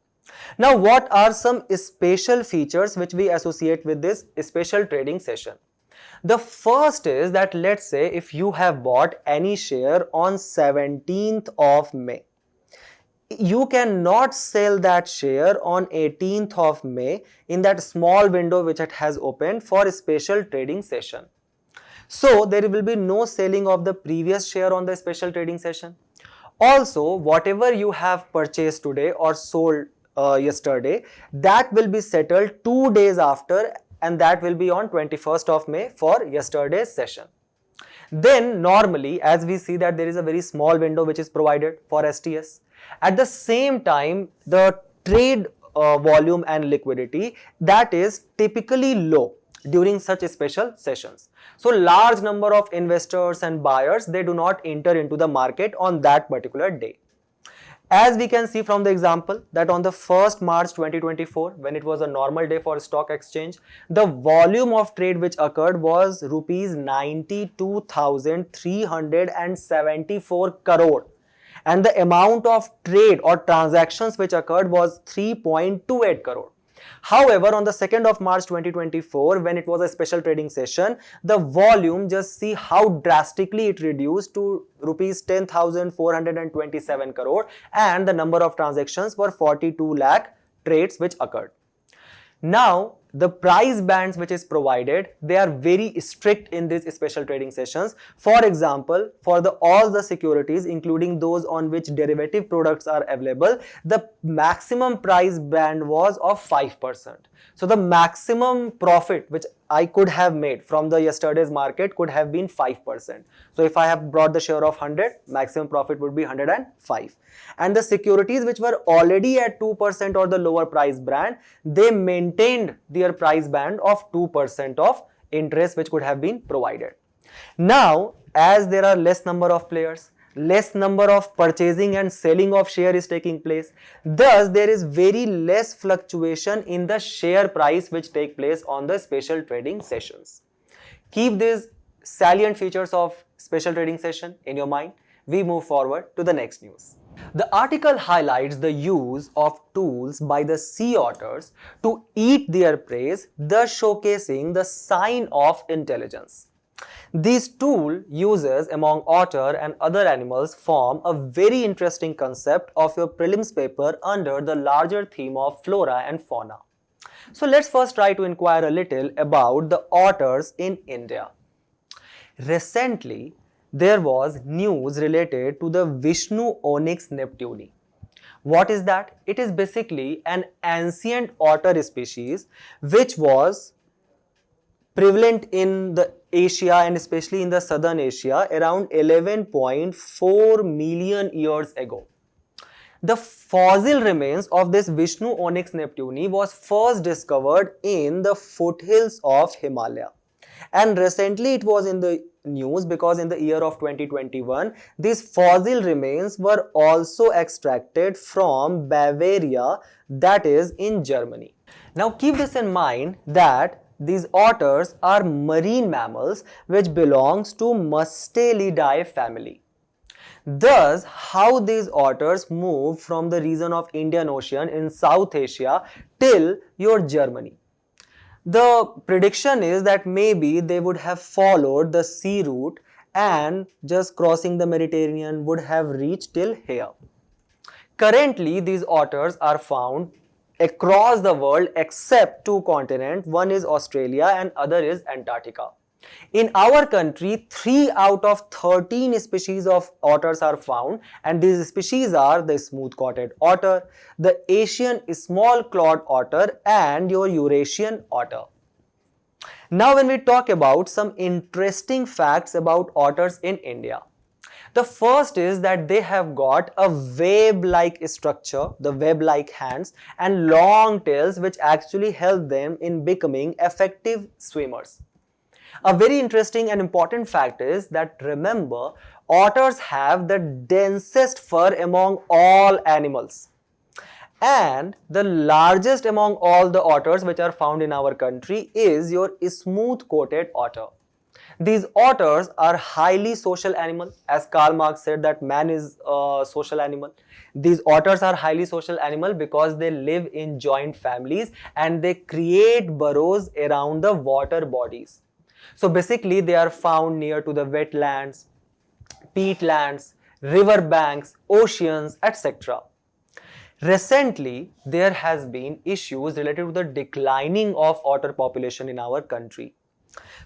Speaker 1: Now, what are some special features which we associate with this special trading session? The first is that, let's say if you have bought any share on 17th of May, you cannot sell that share on 18th of May in that small window which it has opened for a special trading session. So there will be no selling of the previous share on the special trading session. Also, whatever you have purchased today or sold yesterday, that will be settled 2 days after, and that will be on 21st of May for yesterday's session. Then normally, as we see that there is a very small window which is provided for STS. At the same time, the trade volume and liquidity, that is typically low during such special sessions. So large number of investors and buyers, they do not enter into the market on that particular day. As we can see from the example that on the 1st March 2024, when it was a normal day for stock exchange, the volume of trade which occurred was rupees 92,374 crore, and the amount of trade or transactions which occurred was 3.28 crore. However, on the 2nd of March 2024, when it was a special trading session, the volume, just see how drastically it reduced to rupees 10,427 crore, and the number of transactions were 42 lakh trades which occurred. Now, the price bands which is provided, they are very strict in these special trading sessions. For example, for all the securities, including those on which derivative products are available, the maximum price band was of 5%. So the maximum profit which I could have made from the yesterday's market could have been 5%. So if I have brought the share of 100, maximum profit would be 105. And the securities which were already at 2% or the lower price band, they maintained their price band of 2% of interest which could have been provided. Now, as there are less number of players, less number of purchasing and selling of share is taking place, thus there is very less fluctuation in the share price which take place on the special trading sessions. Keep these salient features of special trading session in your mind. We move forward to the next news. The article highlights the use of tools by the sea otters to eat their prey, thus showcasing the sign of intelligence. These tool uses among otter and other animals form a very interesting concept of your prelims paper under the larger theme of flora and fauna. So let's first try to inquire a little about the otters in India. Recently, there was news related to the Vishnu Onyx neptuni. What is that? It is basically an ancient otter species which was prevalent in the Asia and especially in the southern Asia around 11.4 million years ago. The fossil remains of this Vishnu Onyx neptuni was first discovered in the foothills of Himalaya. And recently it was in the news because in the year of 2021, these fossil remains were also extracted from Bavaria, that is in Germany. Now keep this in mind that these otters are marine mammals which belongs to Mustelidae family. Thus, how these otters move from the region of Indian Ocean in South Asia till your Germany. The prediction is that maybe they would have followed the sea route and just crossing the Mediterranean would have reached till here. Currently, these otters are found across the world except two continents, one is Australia and other is Antarctica. In our country, 3 out of 13 species of otters are found, and these species are the smooth-coated otter, the Asian small-clawed otter and your Eurasian otter. Now when we talk about some interesting facts about otters in India. The first is that they have got a web-like structure, the web-like hands, and long tails which actually help them in becoming effective swimmers. A very interesting and important fact is that, remember, otters have the densest fur among all animals. And the largest among all the otters which are found in our country is your smooth-coated otter. These otters are highly social animal. As Karl Marx said that man is a social animal. These otters are highly social animal because they live in joint families and they create burrows around the water bodies. So basically they are found near to the wetlands, peatlands, river banks, oceans, etc. Recently, there has been issues related to the declining of otter population in our country.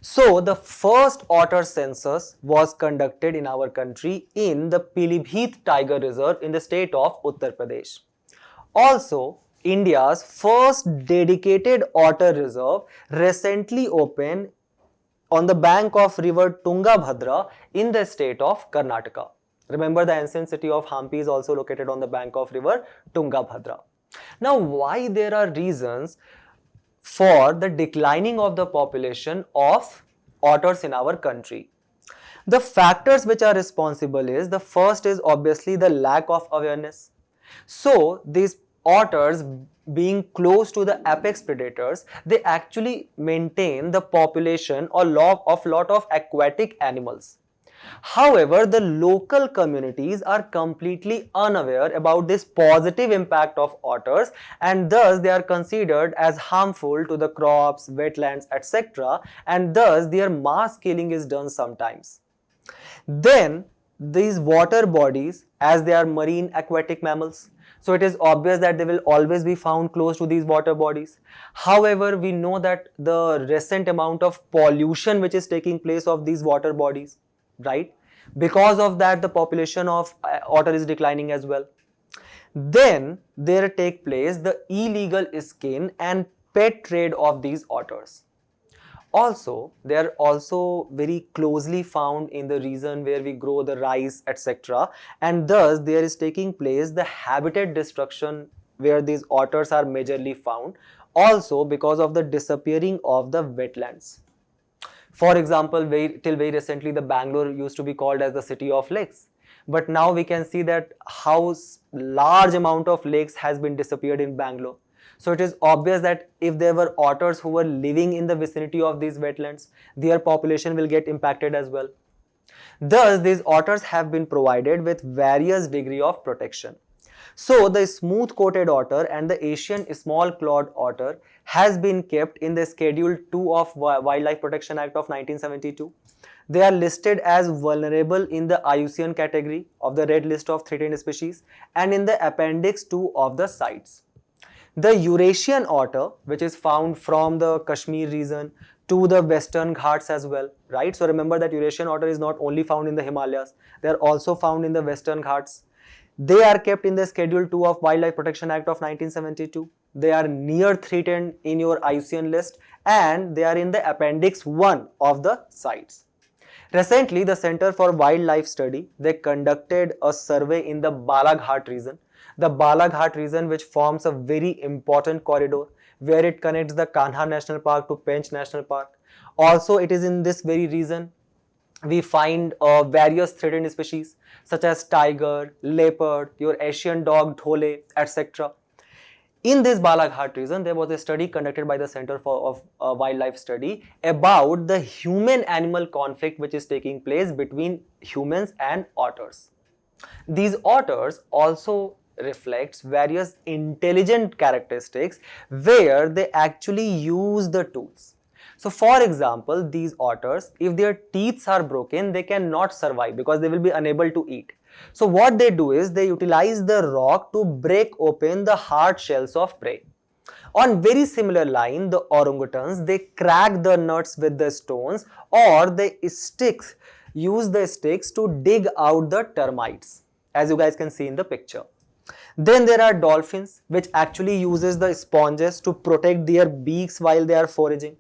Speaker 1: So, the first otter census was conducted in our country in the Pilibhit Tiger Reserve in the state of Uttar Pradesh. Also, India's first dedicated otter reserve recently opened on the bank of river Tungabhadra in the state of Karnataka. Remember, the ancient city of Hampi is also located on the bank of river Tungabhadra. Now, why there are reasons for the declining of the population of otters in our country? The factors which are responsible is, the first is obviously the lack of awareness. So, these otters being close to the apex predators, they actually maintain the population or lot of aquatic animals. However, the local communities are completely unaware about this positive impact of otters, and thus they are considered as harmful to the crops, wetlands, etc. and thus their mass killing is done sometimes. Then these water bodies, as they are marine aquatic mammals, so it is obvious that they will always be found close to these water bodies. However, we know that the recent amount of pollution which is taking place of these water bodies, right? Because of that, the population of otter is declining as well. Then there take place the illegal skin and pet trade of these otters. Also, they are also very closely found in the region where we grow the rice, etc. and thus there is taking place the habitat destruction where these otters are majorly found, also because of the disappearing of the wetlands. For example, till very recently the Bangalore used to be called as the city of lakes, but now we can see that how large amount of lakes has been disappeared in Bangalore. So it is obvious that if there were otters who were living in the vicinity of these wetlands, their population will get impacted as well. Thus, these otters have been provided with various degree of protection. So, the smooth-coated otter and the Asian small-clawed otter has been kept in the Schedule 2 of Wildlife Protection Act of 1972. They are listed as vulnerable in the IUCN category of the Red List of Threatened Species and in the Appendix 2 of the CITES. The Eurasian otter, which is found from the Kashmir region to the Western Ghats as well, right? So remember that Eurasian otter is not only found in the Himalayas, they are also found in the Western Ghats. They are kept in the Schedule 2 of Wildlife Protection Act of 1972. They are near threatened in your IUCN list and they are in the Appendix 1 of the CITES. Recently, the Center for Wildlife Study, they conducted a survey in the Balaghat region. The Balaghat region, which forms a very important corridor where it connects the Kanha National Park to Pench National Park. Also, it is in this very region we find various threatened species such as tiger, leopard, your Asian dog, dhole, etc. In this Balaghat region, there was a study conducted by the Center for Wildlife Study about the human-animal conflict which is taking place between humans and otters. These otters also reflects various intelligent characteristics where they actually use the tools. So for example, these otters, if their teeth are broken, they cannot survive because they will be unable to eat. So what they do is they utilize the rock to break open the hard shells of prey. On very similar line, the orangutans, they crack the nuts with the stones or they use the sticks to dig out the termites, as you guys can see in the picture. Then there are dolphins which actually uses the sponges to protect their beaks while they are foraging.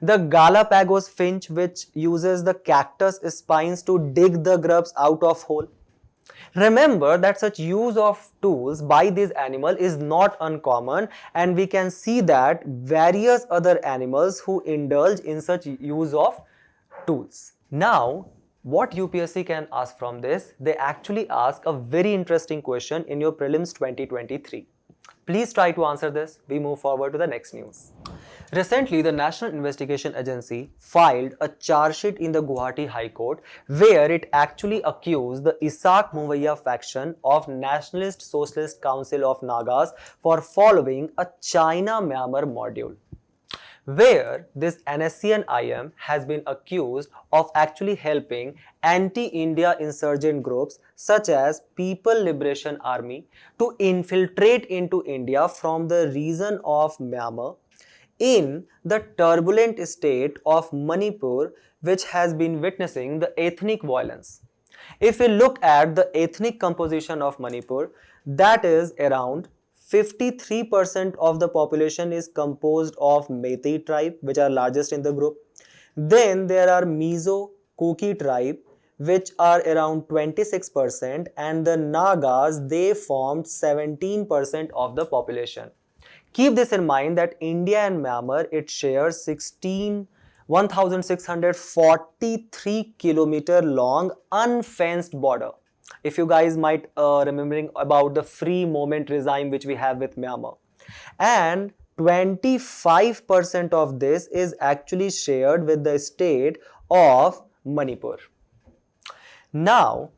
Speaker 1: the Galapagos finch, which uses the cactus spines to dig the grubs out of hole. Remember that such use of tools by this animal is not uncommon, and we can see that various other animals who indulge in such use of tools. Now, what UPSC can ask from this? They actually ask a very interesting question in your prelims 2023. Please try to answer this. We move forward to the next news. Recently, the National Investigation Agency filed a charge sheet in the Guwahati High Court where it actually accused the Isaac Muvaiya faction of Nationalist Socialist Council of Nagas for following a China-Myanmar module, where this NSCN IM has been accused of actually helping anti-India insurgent groups such as People Liberation Army to infiltrate into India from the region of Myanmar in the turbulent state of Manipur, which has been witnessing the ethnic violence. If we look at the ethnic composition of Manipur, that is around 53% of the population is composed of Meitei tribe, which are largest in the group. Then there are Mizo Kuki tribe, which are around 26%, and the Nagas, they formed 17% of the population. Keep this in mind that India and Myanmar, it shares 1,643 kilometer long unfenced border. If you guys might remembering about the free movement regime which we have with Myanmar, and 25% of this is actually shared with the state of Manipur. Now,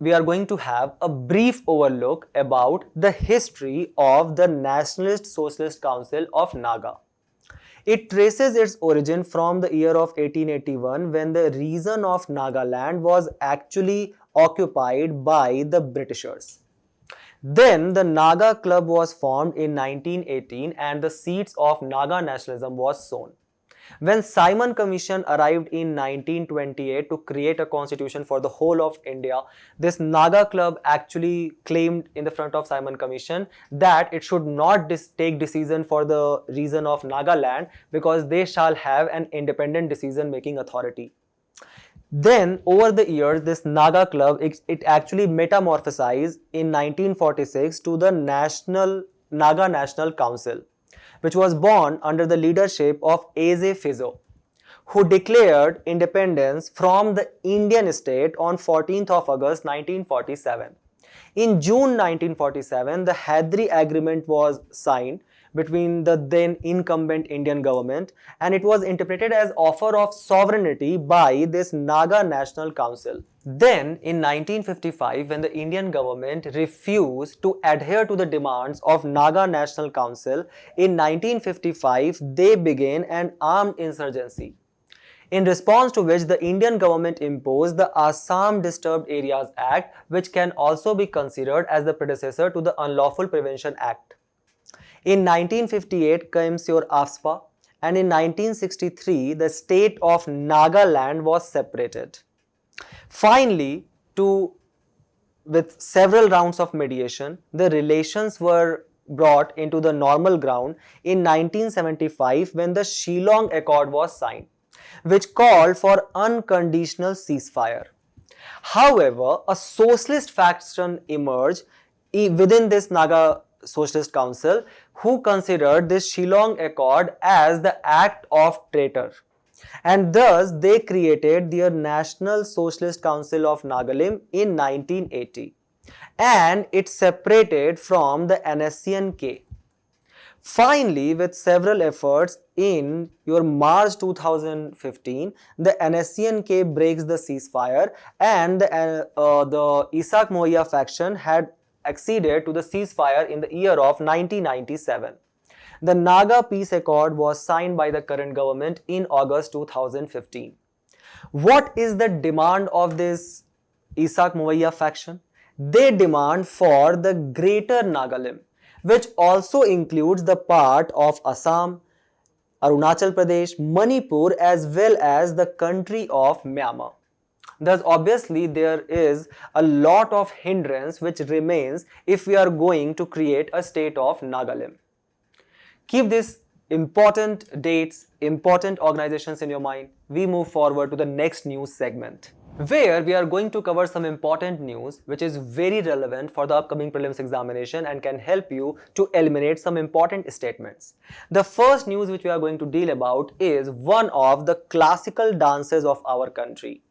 Speaker 1: we are going to have a brief overlook about the history of the Nationalist Socialist Council of NAGA. It traces its origin from the year of 1881 when the region of Nagaland was actually occupied by the Britishers. Then the Naga Club was formed in 1918 and the seeds of Naga nationalism was sown. When Simon Commission arrived in 1928 to create a constitution for the whole of India, this Naga Club actually claimed in the front of Simon Commission that it should not take decision for the region of Nagaland because they shall have an independent decision making authority. Then over the years, this Naga Club, it actually metamorphosized in 1946 to the Naga National Council, which was born under the leadership of A.J. Fizzo, who declared independence from the Indian state on 14th of August 1947. In June 1947, the Hadri Agreement was signed between the then incumbent Indian government, and it was interpreted as offer of sovereignty by this Naga National Council. Then in 1955, when the Indian government refused to adhere to the demands of Naga National Council, in 1955 they began an armed insurgency, in response to which the Indian government imposed the Assam Disturbed Areas Act, which can also be considered as the predecessor to the Unlawful Prevention Act. In 1958 comes your AFSPA, and in 1963 the state of Nagaland was separated. Finally, with several rounds of mediation, the relations were brought into the normal ground in 1975 when the Shillong Accord was signed, which called for unconditional ceasefire. However, a socialist faction emerged within this Naga Socialist Council who considered this Shillong Accord as the act of traitor, and thus they created their National Socialist Council of Nagalim in 1980, and it separated from the NSCN-K. Finally, with several efforts in your March 2015, the NSCN-K breaks the ceasefire, and the Isaac Muvaiya faction had acceded to the ceasefire in the year of 1997. The Naga Peace Accord was signed by the current government in August 2015. What is the demand of this Isaac Muvaiya faction? They demand for the Greater Nagalim, which also includes the part of Assam, Arunachal Pradesh, Manipur, as well as the country of Myanmar. Thus, obviously, there is a lot of hindrance which remains if we are going to create a state of Nagalim. Keep this important dates, important organizations in your mind, we move forward to the next news segment, where we are going to cover some important news which is very relevant for the upcoming prelims examination and can help you to eliminate some important statements. The first news which we are going to deal about is one of the classical dances of our country.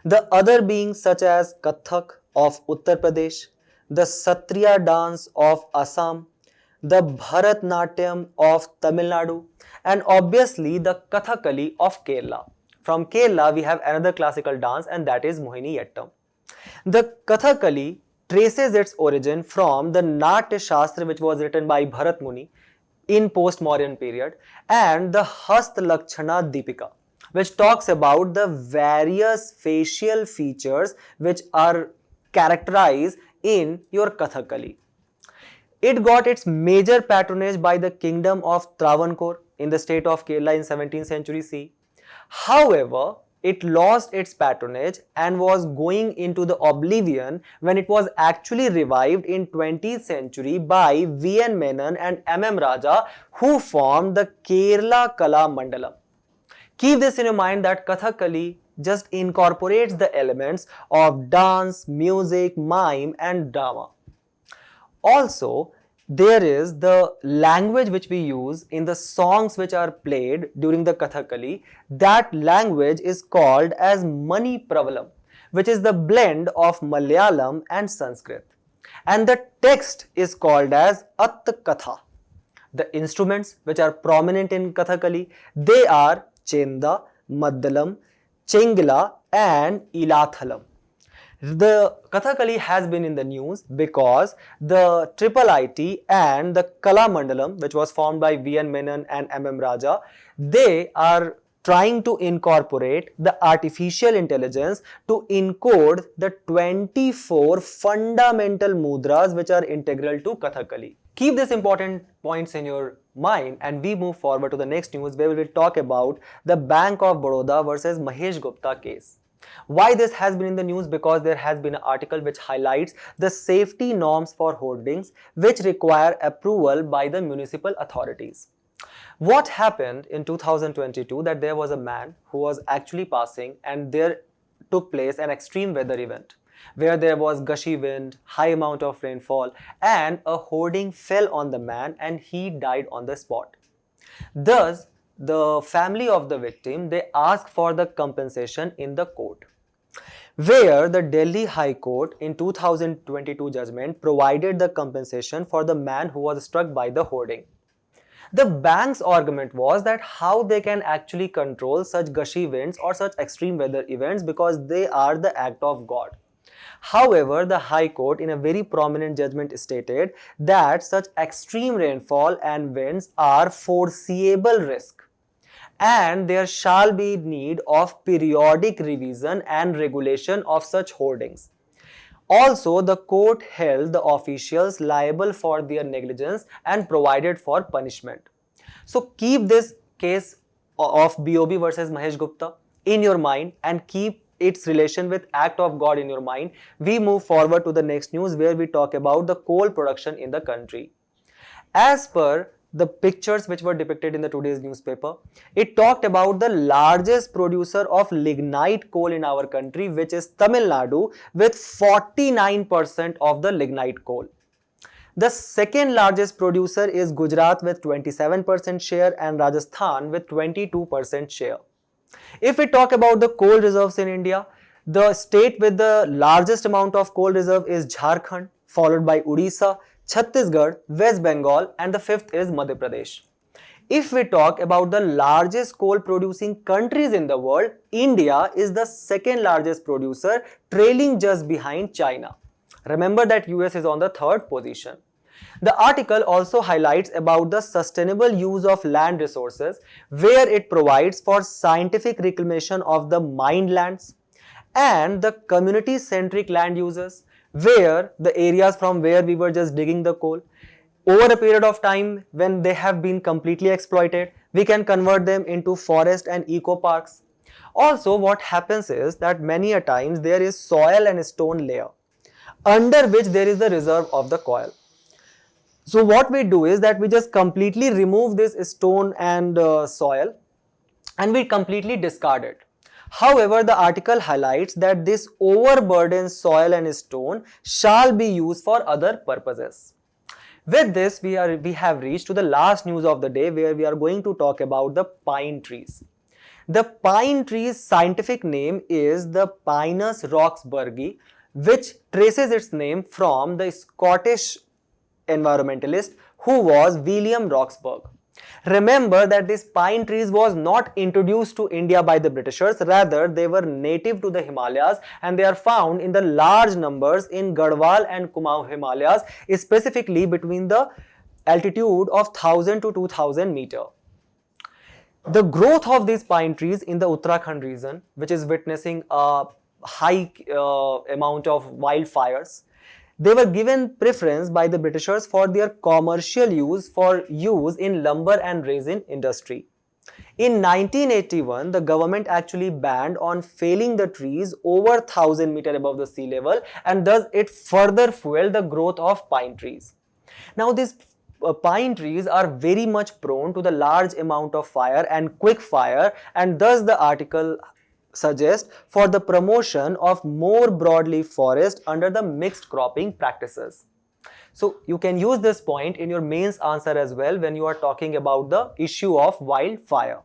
Speaker 1: The other being such as Kathak of Uttar Pradesh, the Satriya dance of Assam, the Bharatnatyam of Tamil Nadu, and obviously the Kathakali of Kerala. From Kerala, we have another classical dance, and that is Mohiniyattam. The Kathakali traces its origin from the Natya Shastra, which was written by Bharat Muni in post-Mauryan period, and the Hast Lakshana Deepika, which talks about the various facial features which are characterized in your Kathakali. It got its major patronage by the kingdom of Travancore in the state of Kerala in 17th century CE. However, it lost its patronage and was going into the oblivion when it was actually revived in 20th century by V.N. Menon and M.M. Raja, who formed the Kerala Kala Mandalam. Keep this in your mind that Kathakali just incorporates the elements of dance, music, mime and drama. Also, there is the language which we use in the songs which are played during the Kathakali. That language is called as Mani Pravalam, which is the blend of Malayalam and Sanskrit. And the text is called as At Katha. The instruments which are prominent in Kathakali, they are Chenda, Maddalam, Chengla and Ilathalam. The Kathakali has been in the news because the IIIT and the Kala Mandalam, which was formed by V.N. Menon and M.M. Raja, they are trying to incorporate the artificial intelligence to encode the 24 fundamental mudras which are integral to Kathakali. Keep these important points in your mind and we move forward to the next news, where we will talk about the Bank of Baroda versus Mahesh Gupta case. Why this has been in the news? Because there has been an article which highlights the safety norms for hoardings which require approval by the municipal authorities. What happened in 2022 that there was a man who was actually passing and there took place an extreme weather event where there was gushy wind, high amount of rainfall and a hoarding fell on the man and he died on the spot. Thus, the family of the victim, they asked for the compensation in the court, where the Delhi High Court in 2022 judgment provided the compensation for the man who was struck by the hoarding. The bank's argument was that how they can actually control such gushy winds or such extreme weather events because they are the act of God. However, the High Court in a very prominent judgment stated that such extreme rainfall and winds are foreseeable risk and there shall be need of periodic revision and regulation of such hoardings. Also, the court held the officials liable for their negligence and provided for punishment. So keep this case of BOB versus Mahesh Gupta in your mind and keep its relation with act of God in your mind. We move forward to the next news, where we talk about the coal production in the country. As per the pictures which were depicted in the today's newspaper, it talked about the largest producer of lignite coal in our country, which is Tamil Nadu, with 49% of the lignite coal. The second largest producer is Gujarat with 27% share and Rajasthan with 22% share. If we talk about the coal reserves in India, the state with the largest amount of coal reserve is Jharkhand, followed by Odisha, Chhattisgarh, West Bengal, and the fifth is Madhya Pradesh. If we talk about the largest coal producing countries in the world, India is the second largest producer, trailing just behind China. Remember that US is on the third position. The article also highlights about the sustainable use of land resources, where it provides for scientific reclamation of the mined lands and the community-centric land uses, where the areas from where we were just digging the coal, over a period of time when they have been completely exploited, we can convert them into forest and eco parks. Also, what happens is that many a times there is soil and stone layer under which there is the reserve of the coal. So what we do is that we just completely remove this stone and soil, and we completely discard it. However, the article highlights that this overburdened soil and stone shall be used for other purposes. With this, we have reached to the last news of the day, where we are going to talk about the pine trees. The pine tree's scientific name is the Pinus roxburghi, which traces its name from the Scottish environmentalist who was William Roxburgh. Remember that these pine trees was not introduced to India by the Britishers, rather they were native to the Himalayas, and they are found in the large numbers in Garhwal and Kumaon Himalayas, specifically between the altitude of 1000 to 2000 meter. The growth of these pine trees in the Uttarakhand region, which is witnessing a high amount of wildfires, they were given preference by the Britishers for their commercial use in lumber and resin industry. In 1981, the government actually banned on felling the trees over 1000 meter above the sea level, and thus it further fueled the growth of pine trees. Now these pine trees are very much prone to the large amount of fire and quick fire, and thus the article suggest for the promotion of more broadleaf forest under the mixed cropping practices. So you can use this point in your mains answer as well when you are talking about the issue of wildfire.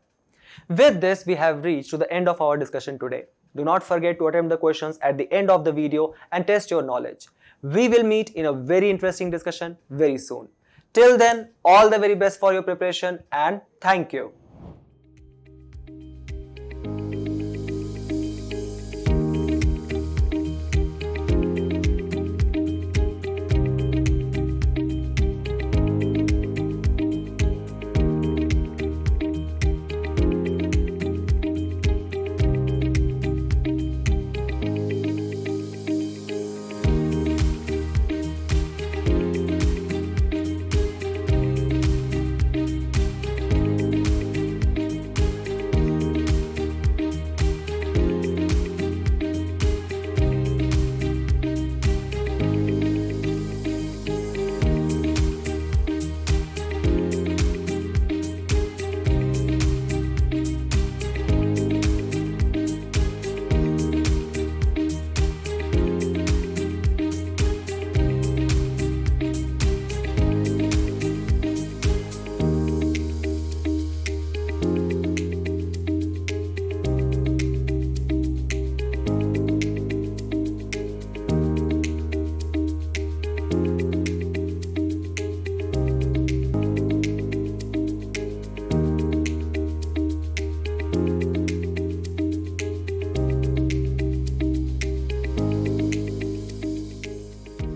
Speaker 1: With this, we have reached to the end of our discussion today. Do not forget to attempt the questions at the end of the video and test your knowledge. We will meet in a very interesting discussion very soon. Till then, all the very best for your preparation, and thank you.